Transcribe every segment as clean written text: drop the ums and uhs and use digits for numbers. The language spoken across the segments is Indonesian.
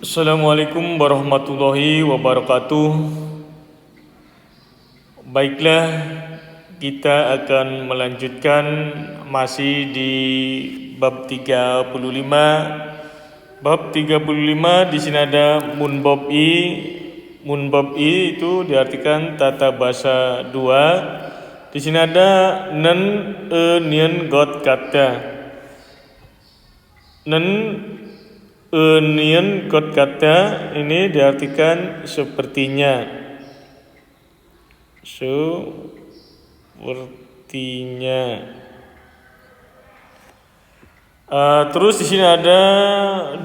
Assalamualaikum warahmatullahi wabarakatuh. Baiklah, kita akan melanjutkan masih di bab 35. Bab 35 di sini ada munbab i. Munbab i itu diartikan tata bahasa 2. Di sini ada nen nien got kata. Nen nien got kata ini diartikan sepertinya. Terus di sini ada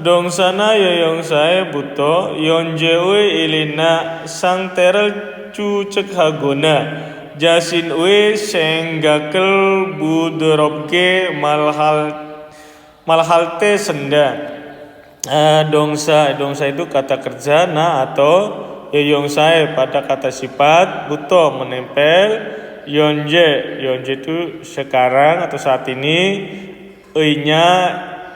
dong sana yoyong saya buto yonjewe ilina sang terel cucek hagona jasin we senggakel budorobke malhalte senda. Dongsa itu kata kerja atau yoyong saya pada kata sifat buto menempel yonje itu sekarang atau saat ini, nya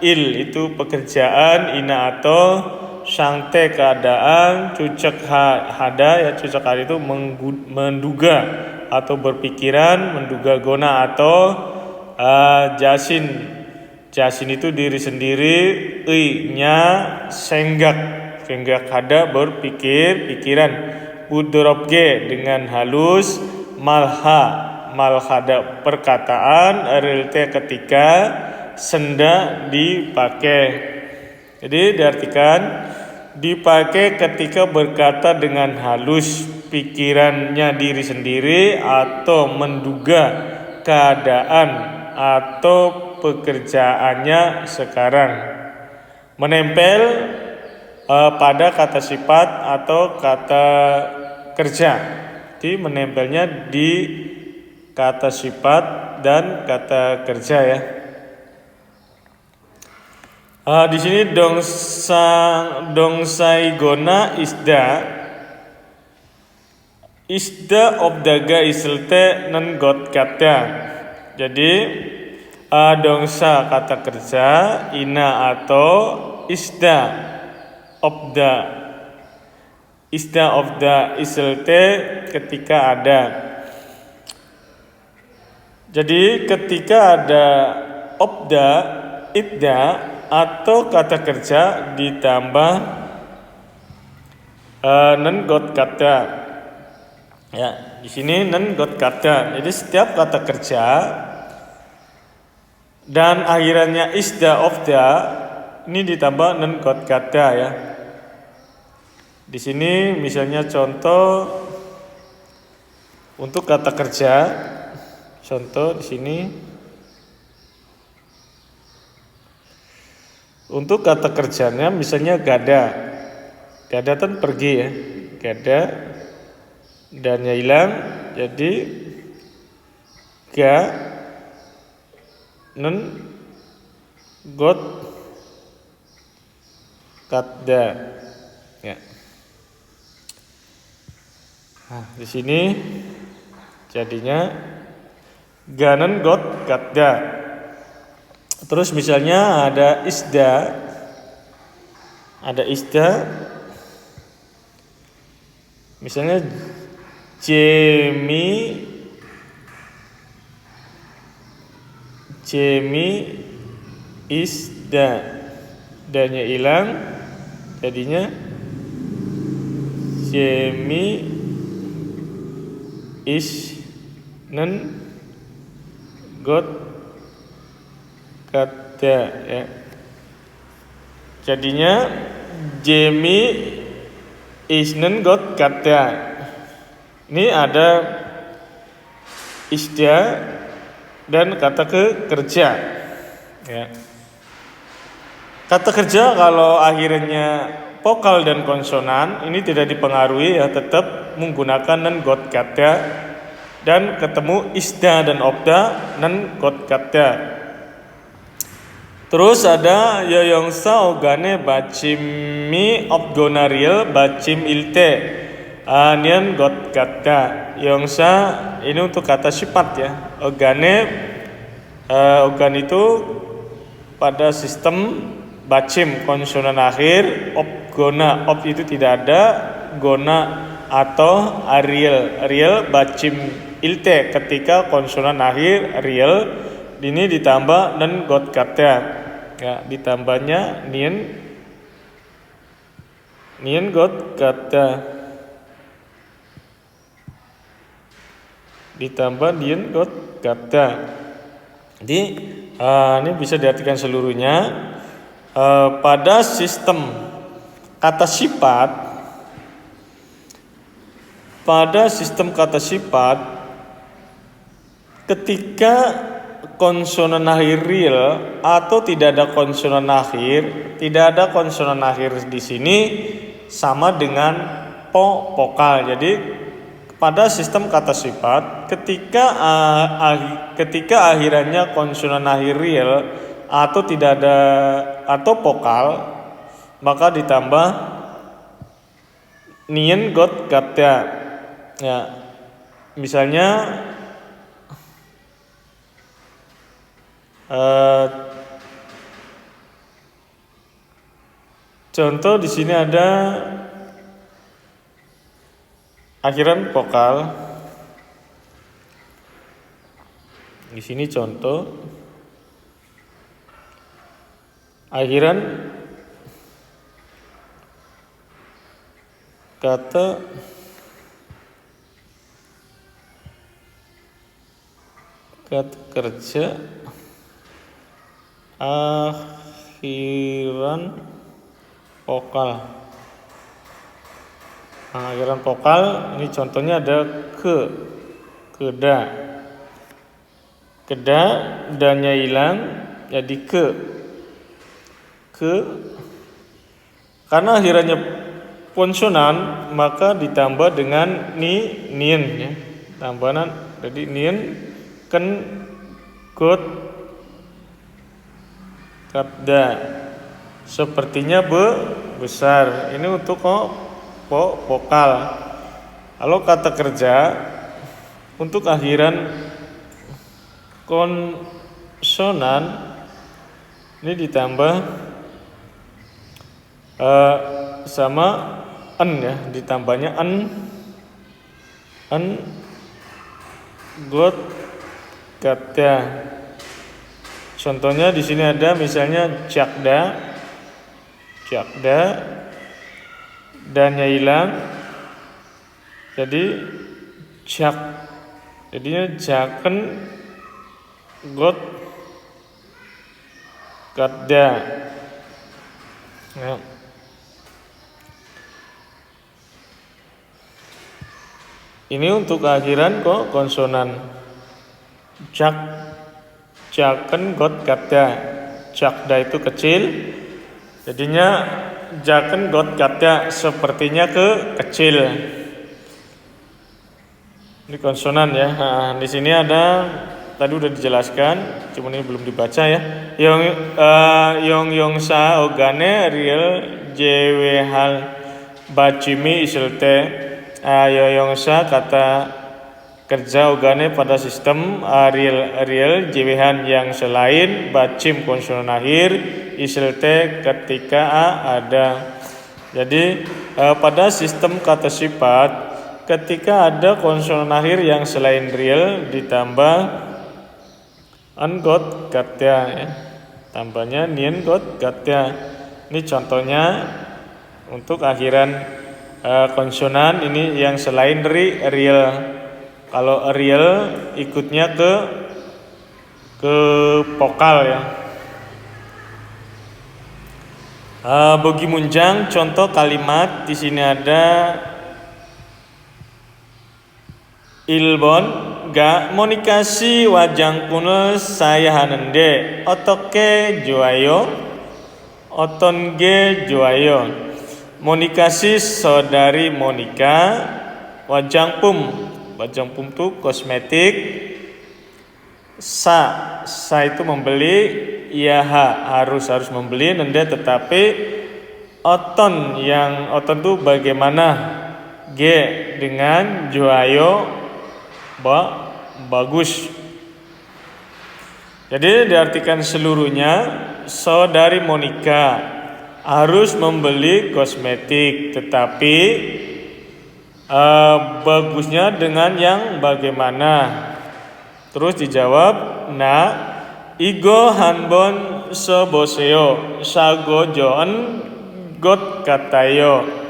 il itu pekerjaan, ina atau sangte keadaan, cucek hada cucek hada itu menduga atau berpikiran, menduga gona atau jasin itu diri sendiri, nya senggak hada pikiran, budorobge dengan halus, malhada perkataan, relte ketika senda dipakai. Jadi diartikan dipakai ketika berkata dengan halus, pikirannya diri sendiri atau menduga keadaan atau pekerjaannya sekarang. Menempel pada kata sifat atau kata kerja. Jadi menempelnya di kata sifat dan kata kerja ya. Di sini dongsaigona isda obdaga islte nan got kata. Jadi dongsa kata kerja, ina atau isda obda islte ketika ada. Jadi ketika ada obda, idda atau kata kerja ditambah nen got kata. Ya, di sini nen got kata. Jadi setiap kata kerja dan akhirannya isda ofda ini ditambah nen got kata ya. Di sini misalnya contoh untuk kata kerja. Contoh di sini untuk kata kerjanya misalnya gada kan pergi ya, gada dannya hilang jadi ga nen got katda ya. Di sini jadinya ganen got katda. Terus misalnya ada isda misalnya Jemi isda, danya hilang jadinya Jemi isnen got kata ya. Jadinya Jemi isnen got kata. Ini ada isda dan kata kerja ya. Kata kerja kalau akhirnya vokal dan konsonan ini tidak dipengaruhi ya, tetap menggunakan nen got kata dan ketemu isda dan obda nen got kata. Terus ada yoyongsa ogane bacimi obgonariel bacim ilte. Nian got kata. Yoyongsa ini untuk kata sifat ya. Ogane ogan itu pada sistem bacim konsonan akhir, op gona, op itu tidak ada, gona atau ariel, ariel bacim ilte ketika konsonan akhir riel ini ditambah dan got kata ya, ditambahnya nien got kata, ditambah nien got kata. Jadi ini bisa diartikan seluruhnya. Pada sistem kata sifat, ketika konsonan akhir real atau tidak ada konsonan akhir di sini sama dengan vokal. Jadi pada sistem kata sifat ketika akhirannya konsonan akhir real atau tidak ada atau vokal, maka ditambah nien got kata ya. Misalnya contoh di sini ada akhiran vokal. Di sini contoh akhiran kata kerja, akhiran vokal. Akhiran vokal ini contohnya ada keda, danya hilang jadi ke. Karena akhirannya konsonan maka ditambah dengan nien ya, tambahan jadi nien kan got kada, sepertinya besar. Ini untuk vokal. Kalau kata kerja untuk akhiran konsonan ini ditambah sama en ya, ditambahnya en got kata. Contohnya di sini ada misalnya jakda, dannya hilang jadi jak, jadinya jaken got kada ya. Ini untuk akhiran konsonan. Jaken got kata. Jakda itu kecil, jadinya jaken got kata, sepertinya kecil. Ini konsonan ya. Nah, di sini ada tadi udah dijelaskan, cuma ini belum dibaca ya. Yongsa ogane real jewehal bacimi isilte. Yongsa kata kerja ogane pada sistem real jewehan yang selain bacim konsonan akhir isilte ketika ada. Jadi pada sistem kata sifat ketika ada konsonan akhir yang selain real ditambah got kata ya, tambahnya nien got kata. Ini contohnya untuk akhiran konsonan ini yang selain real. Kalau real ikutnya ke vokal ya. Bagi munjang contoh kalimat di sini ada Ilbon ga monikasi wajang punel saya hanende otoke juayo otonge juayo. Monikasi saudari Monika, wajang pum itu kosmetik, sa itu membeli, ya harus membeli, nende tetapi oton itu bagaimana, g dengan juayo bagus. Jadi diartikan seluruhnya saudari Monica harus membeli kosmetik, tetapi bagusnya dengan yang bagaimana? Terus dijawab, igo hanbon soboseo sago joon got katayo.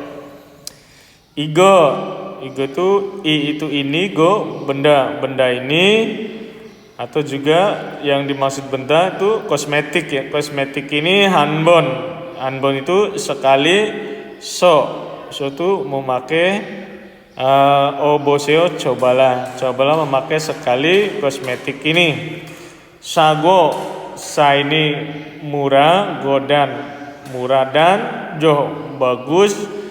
Igo itu itu ini, go benda ini, atau juga yang dimaksud benda itu kosmetik ya. Kosmetik ini hanbon itu sekali, so itu memakai oboseo cobalah memakai sekali kosmetik ini. Sago ini murah, godan murah, dan jo bagus.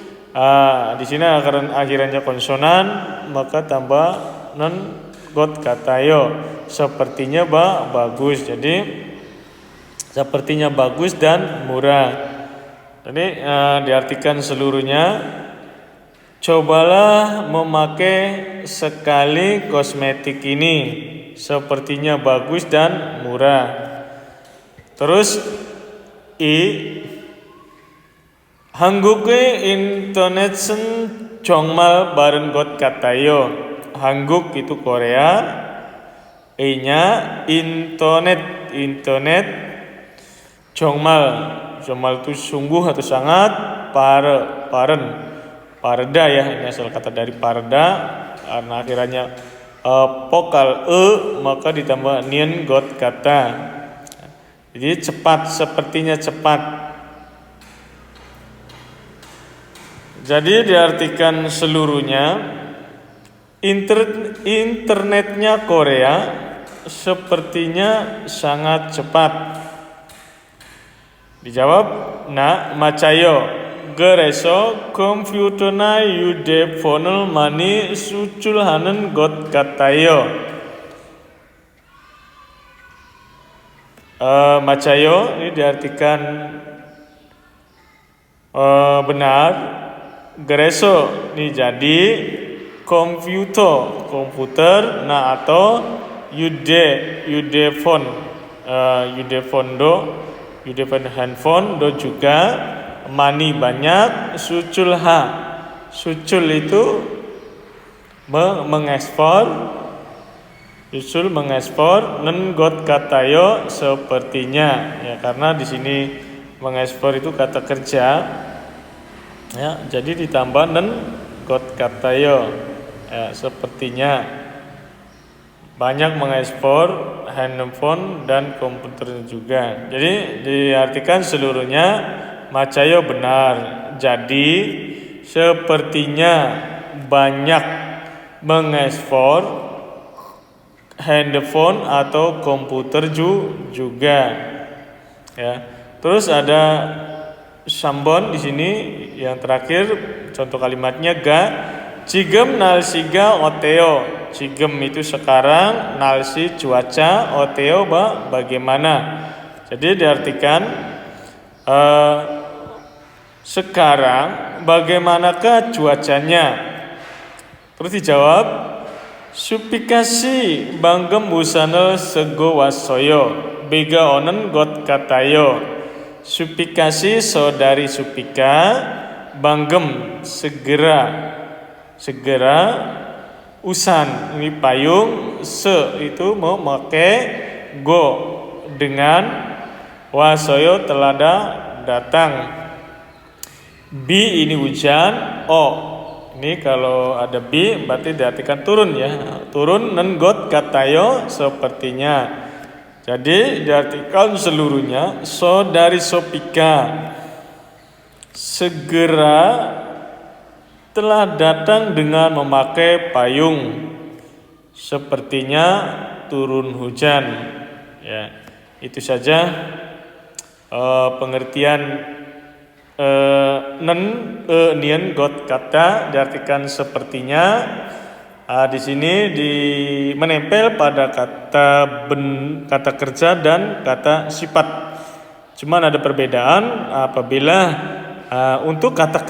Di sini akhirannya konsonan, maka tambah non got katayo, sepertinya bagus. Jadi sepertinya bagus dan murah. Jadi diartikan seluruhnya, cobalah memakai sekali kosmetik ini, sepertinya bagus dan murah. Terus 한국의 인터넷은 정말 빠른 것 같아요. 한국 itu Korea, nya internet, 정말 itu sungguh atau sangat, parda ya, ini asal kata dari parda, karena akhirannya vokal maka ditambah nien got kata. Jadi cepat, sepertinya cepat. Jadi diartikan seluruhnya, internetnya Korea sepertinya sangat cepat. Dijawab, macayo 그래서 컴퓨터나 휴대폰을 많이 수출하는 것 같아요. Macayo ini diartikan benar. Gereso ini jadi komputer, atau yudefon handphone do juga mani banyak, sucul itu mengekspor, nenggot katayo sepertinya ya, karena di sini mengekspor itu kata kerja ya, jadi ditambah got katayo ya, sepertinya banyak mengekspor handphone dan komputer juga. Jadi diartikan seluruhnya, macayo benar, jadi sepertinya banyak mengekspor handphone atau komputer juga ya. Terus ada sambon di sini yang terakhir, contoh kalimatnya 지금 날씨가 어때요? 지금 itu sekarang, 날씨 cuaca, 어때요 bagaimana. Jadi diartikan sekarang bagaimanakah cuacanya? Terus dijawab, supikasi 방금 우산을 쓰고 왔어요. 비가 오는 것 같아요. supikasi saudari Supika, 방금 segera, usan ini payung, itu memakai, go dengan, wasoyo telah datang, bi ini hujan, ini kalau ada bi berarti diartikan turun ya, turun, nenggot katayo sepertinya. Jadi diartikan seluruhnya, saudari Supika segera telah datang dengan memakai payung, sepertinya turun hujan ya. Itu saja pengertian nien got kata diartikan sepertinya. Di sini menempel pada kata kerja dan kata sifat. Cuman ada perbedaan apabila untuk kata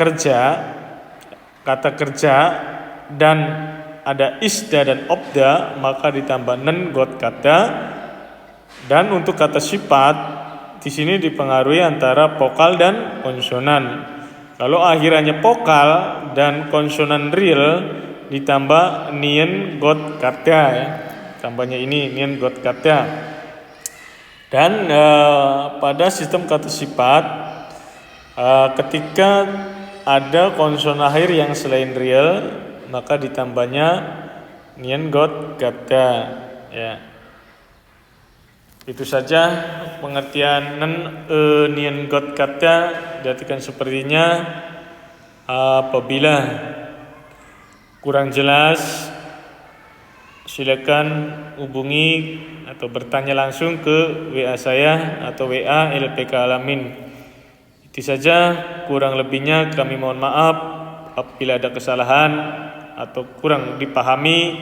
kerja dan ada isda dan obda, maka ditambah nen got kata. Dan untuk kata sifat di sini dipengaruhi antara vokal dan konsonan. Kalau akhirannya vokal dan konsonan real ditambah nien got katya ya. Tambahnya ini nien got katya. Dan pada sistem kata sifat ketika ada konsonan akhir yang selain real maka ditambahnya nien got katya ya. Itu saja pengertian nien got katya diartikan sepertinya. Apabila kurang jelas silakan hubungi atau bertanya langsung ke WA saya atau WA LPK Alamin. Itu saja, kurang lebihnya kami mohon maaf apabila ada kesalahan atau kurang dipahami,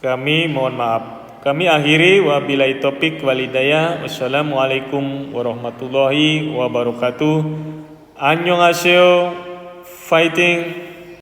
kami mohon maaf. Kami akhiri wabillahi taufik walhidayah. Wassalamualaikum warahmatullahi wabarakatuh. Annyeonghaseyo, fighting.